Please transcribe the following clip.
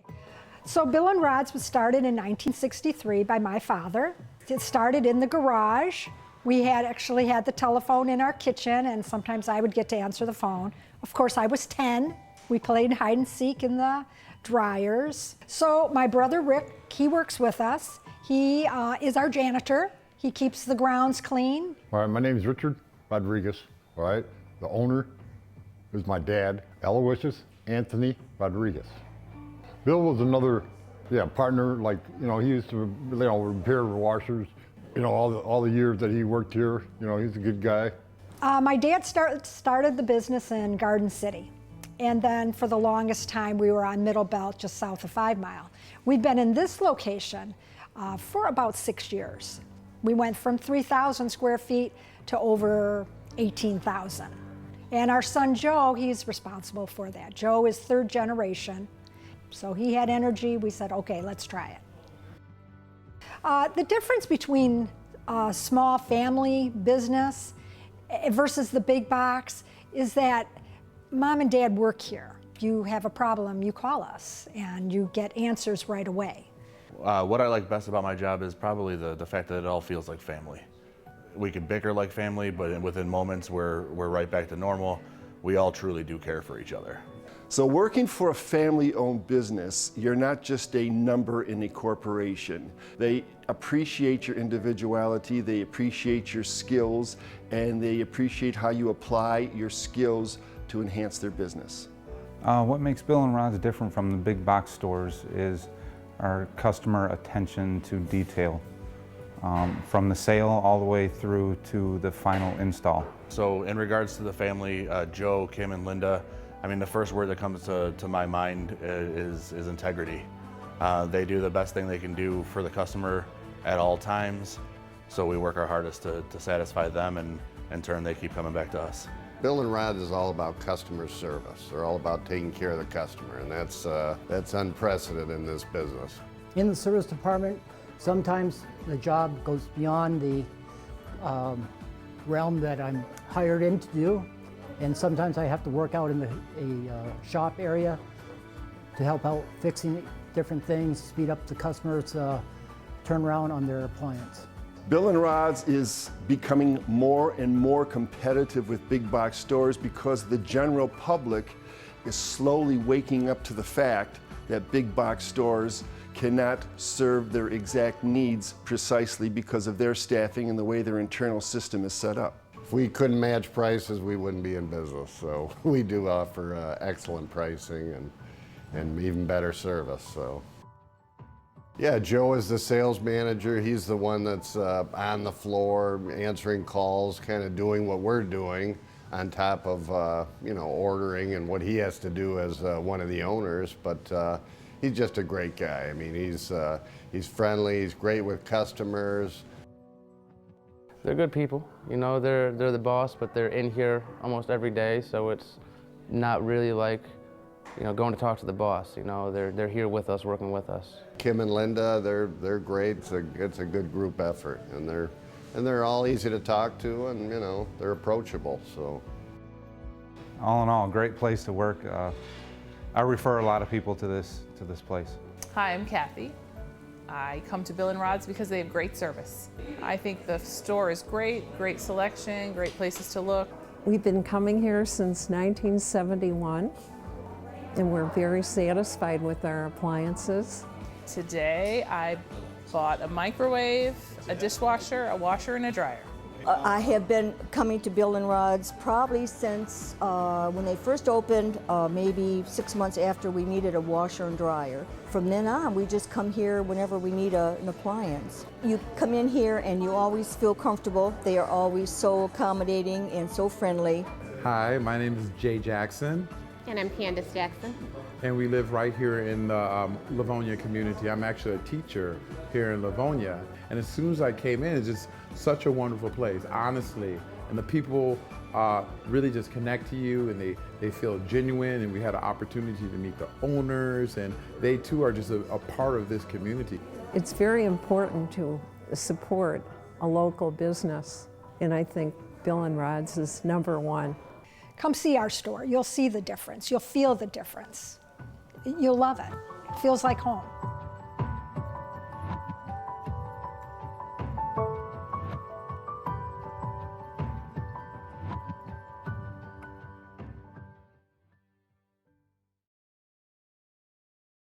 Okay. So Bill and Rod's was started in 1963 by my father. It started in the garage. We actually had the telephone in our kitchen, and sometimes I would get to answer the phone. Of course, I was 10. We played hide and seek in the dryers. So my brother Rick, he works with us. He is our janitor. He keeps the grounds clean. All right, my name is Richard Rodriguez. All right, the owner is my dad, Aloysius Anthony Rodriguez. Bill was another, partner. Like, he used to, repair washers. All the years that he worked here, he's a good guy. My dad started the business in Garden City. And then for the longest time, we were on Middle Belt, just south of 5 Mile. We've been in this location for about 6 years. We went from 3,000 square feet to over 18,000. And our son Joe, he's responsible for that. Joe is 3rd generation. So he had energy. We said, okay, let's try it. The difference between a small family business versus the big box is that Mom and Dad work here. If you have a problem, you call us and you get answers right away. What I like best about my job is probably the fact that it all feels like family. We can bicker like family, but within moments we're right back to normal. We all truly do care for each other. So working for a family-owned business, you're not just a number in a corporation. They appreciate your individuality, they appreciate your skills, and they appreciate how you apply your skills to enhance their business. What makes Bill and Rod's different from the big box stores is our customer attention to detail, from the sale all the way through to the final install. So in regards to the family, Joe, Kim, and Linda, the first word that comes to my mind is integrity. They do the best thing they can do for the customer at all times, so we work our hardest to satisfy them, and in turn they keep coming back to us. Bill and Rod is all about customer service. They're all about taking care of the customer, and that's unprecedented in this business. In the service department, sometimes the job goes beyond the realm that I'm hired in to do, and sometimes I have to work out in a shop area to help out fixing different things, speed up the customer's turnaround on their appliance. Bill and Rod's is becoming more and more competitive with big box stores because the general public is slowly waking up to the fact that big box stores cannot serve their exact needs precisely because of their staffing and the way their internal system is set up. If we couldn't match prices, we wouldn't be in business. So we do offer excellent pricing and even better service. So. Yeah, Joe is the sales manager. He's the one that's on the floor, answering calls, kind of doing what we're doing on top of, ordering and what he has to do as one of the owners. But he's just a great guy. He's friendly, he's great with customers. They're good people. They're the boss, but they're in here almost every day, so it's not really like going to talk to the boss. They're here with us, working with us. Kim and Linda, they're great. It's a good group effort, and they're all easy to talk to, and they're approachable. So, all in all, great place to work. I refer a lot of people to this place. Hi, I'm Kathy. I come to Bill and Rod's because they have great service. I think the store is great selection, great places to look. We've been coming here since 1971. And we're very satisfied with our appliances. Today I bought a microwave, a dishwasher, a washer, and a dryer. I have been coming to Bill and Rod's probably since when they first opened, maybe 6 months after we needed a washer and dryer. From then on, we just come here whenever we need an appliance. You come in here and you always feel comfortable. They are always so accommodating and so friendly. Hi, my name is Jay Jackson. And I'm Candace Jackson. And we live right here in the Livonia community. I'm actually a teacher here in Livonia. And as soon as I came in, it's just such a wonderful place, honestly. And the people really just connect to you, and they feel genuine, and we had an opportunity to meet the owners, and they too are just a part of this community. It's very important to support a local business, and I think Bill and Rod's is #1. Come see our store. You'll see the difference. You'll feel the difference. You'll love it. feels like home.